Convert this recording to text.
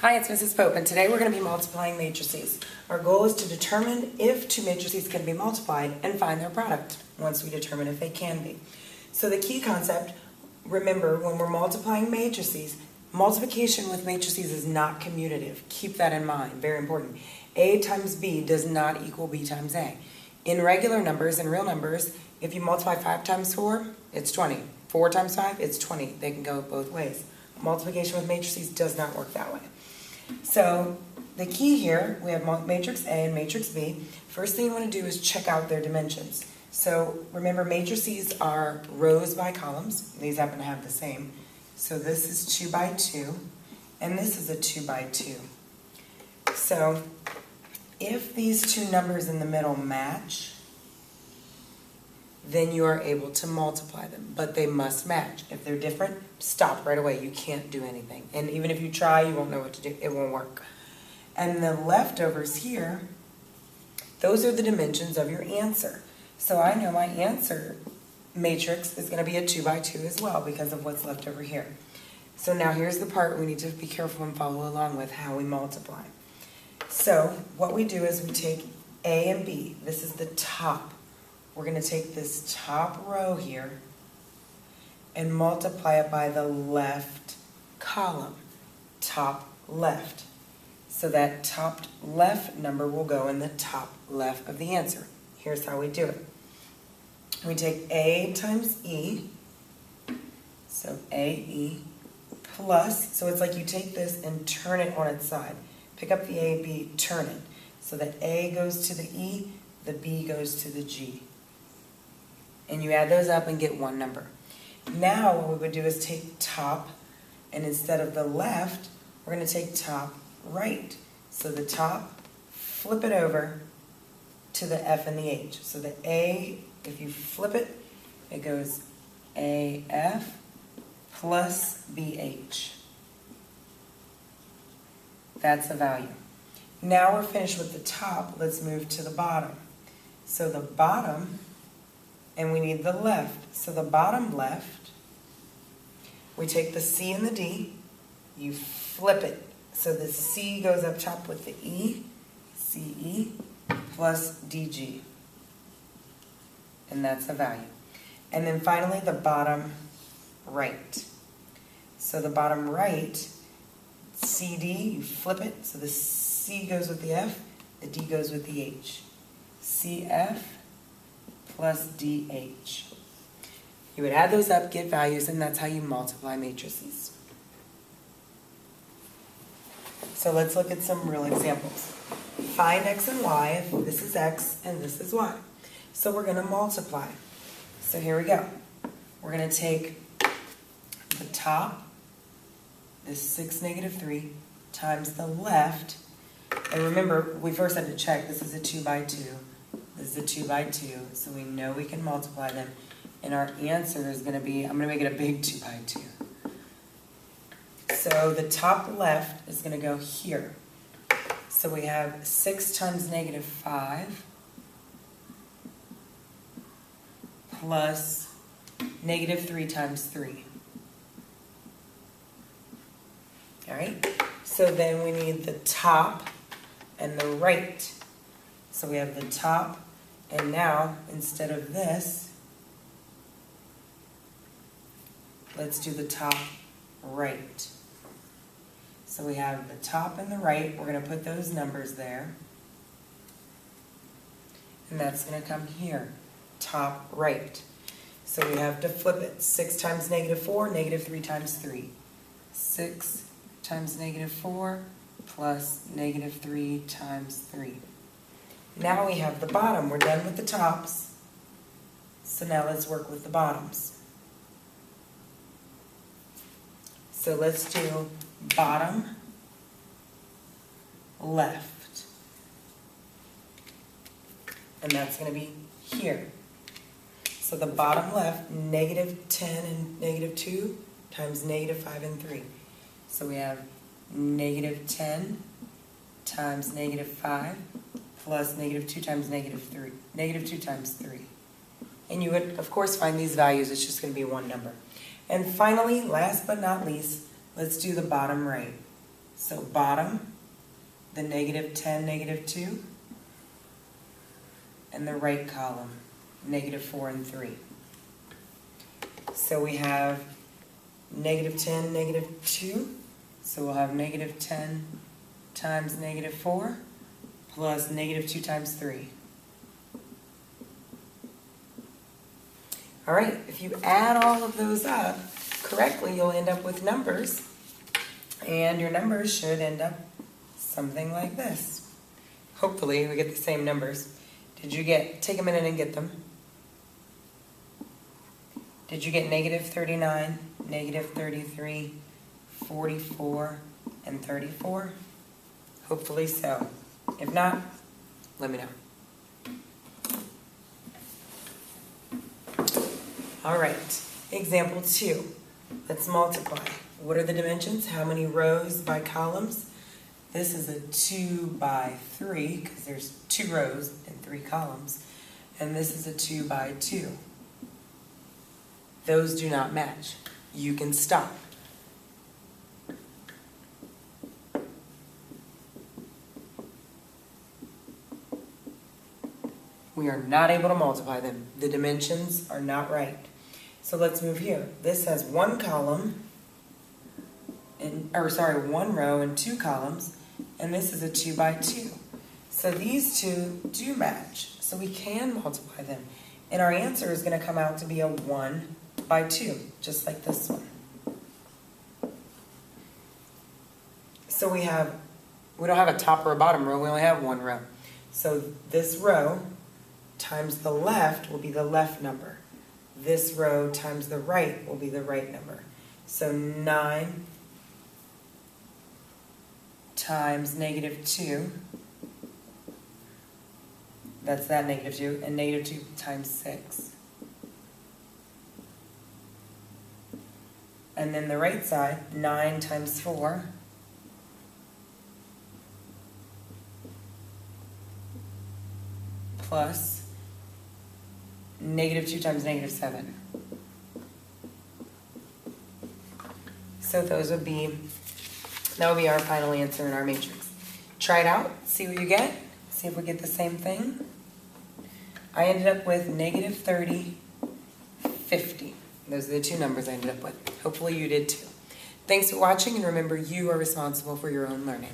Hi, it's Mrs. Pope, and today we're going to be multiplying matrices. Our goal is to determine if two matrices can be multiplied and find their product once we determine if they can be. So the key concept, remember, when we're multiplying matrices, multiplication with matrices is not commutative. Keep that in mind, very important. A times B does not equal B times A. In regular numbers, in real numbers, if you multiply 5 times 4, it's 20. 4 times 5, it's 20. They can go both ways. Multiplication with matrices does not work that way. So the key here, we have matrix A and matrix B. First thing you want to do is check out their dimensions. So remember, matrices are rows by columns. These happen to have the same. So this is 2 by 2, and this is a 2 by 2. So if these two numbers in the middle match, then you are able to multiply them, but they must match. If they're different, stop right away. You can't do anything. And even if you try, you won't know what to do. It won't work. And the leftovers here, those are the dimensions of your answer. So I know my answer matrix is going to be a 2 by 2 as well because of what's left over here. So now here's the part we need to be careful and follow along with how we multiply. So what we do is we take A and B. This is the top. We're going to take this top row here and multiply it by the left column, top left. So that top left number will go in the top left of the answer. Here's how we do it. We take A times E, so AE, plus, so it's like you take this and turn it on its side. Pick up the A, B, turn it. So that A goes to the E, the B goes to the G. And you add those up and get one number. Now what we would do is take top, and instead of the left, we're going to take top right. So the top, flip it over to the F and the H. So the A, if you flip it, it goes AF plus BH. That's the value. Now we're finished with the top. Let's move to the bottom. So the bottom, and we need the left. So the bottom left, we take the C and the D, you flip it. So the C goes up top with the E, CE, plus DG. And that's the value. And then finally the bottom right. So the bottom right, CD, you flip it. So the C goes with the F, the D goes with the H. CF plus DH. You would add those up, get values, and that's how you multiply matrices. So let's look at some real examples. Find X and Y if this is X and this is Y. So we're going to multiply. So here we go. We're going to take the top, this 6 negative 3, times the left. And remember, we first had to check, this is a 2 by 2. This is a 2 by 2, so we know we can multiply them. And our answer is going to be, I'm going to make it a big 2 by 2. So the top left is going to go here. So we have 6 times negative 5 plus negative 3 times 3. All right? So then we need the top and the right. So we have the top, and now, instead of this, let's do the top right. So we have the top and the right. We're going to put those numbers there. And that's going to come here, top right. So we have to flip it. 6 times negative 4, negative 3 times 3. 6 times negative 4 plus negative 3 times 3. Now we have the bottom. We're done with the tops. So now let's work with the bottoms. So let's do bottom left. And that's going to be here. So the bottom left, negative 10 and negative 2 times negative 5 and 3. So we have negative 10 times negative 5 plus negative 2 times negative 3. Negative 2 times 3. And you would, of course, find these values. It's just going to be one number. And finally, last but not least, let's do the bottom right. So bottom, the negative 10, negative 2, and the right column, negative 4 and 3. So we have negative 10, negative 2, so we'll have negative 10 times negative 4 plus negative 2 times 3. All right, if you add all of those up correctly, you'll end up with numbers, and your numbers should end up something like this. Hopefully we get the same numbers. Take a minute and get them. Did you get negative 39, negative 33, 44, and 34? Hopefully so. If not, let me know. All right, example 2. Let's multiply. What are the dimensions? How many rows by columns? This is a 2 by 3 because there's 2 rows and 3 columns. And this is a 2 by 2. Those do not match. You can stop. We are not able to multiply them. The dimensions are not right. So let's move here. This has 1 column, one row and 2 columns, and this is a 2 by 2. So these two do match. So we can multiply them. And our answer is going to come out to be a 1 by 2, just like this one. So we don't have a top or a bottom row, we only have 1 row. So this row times the left will be the left number. This row times the right will be the right number. So 9 times negative 2, that's that negative 2, and negative 2 times 6. And then the right side, 9 times 4, plus negative 2 times negative 7. So that would be our final answer in our matrix. Try it out, see what you get, see if we get the same thing. I ended up with negative 30, 50. Those are the 2 numbers I ended up with. Hopefully you did too. Thanks for watching, and remember, you are responsible for your own learning.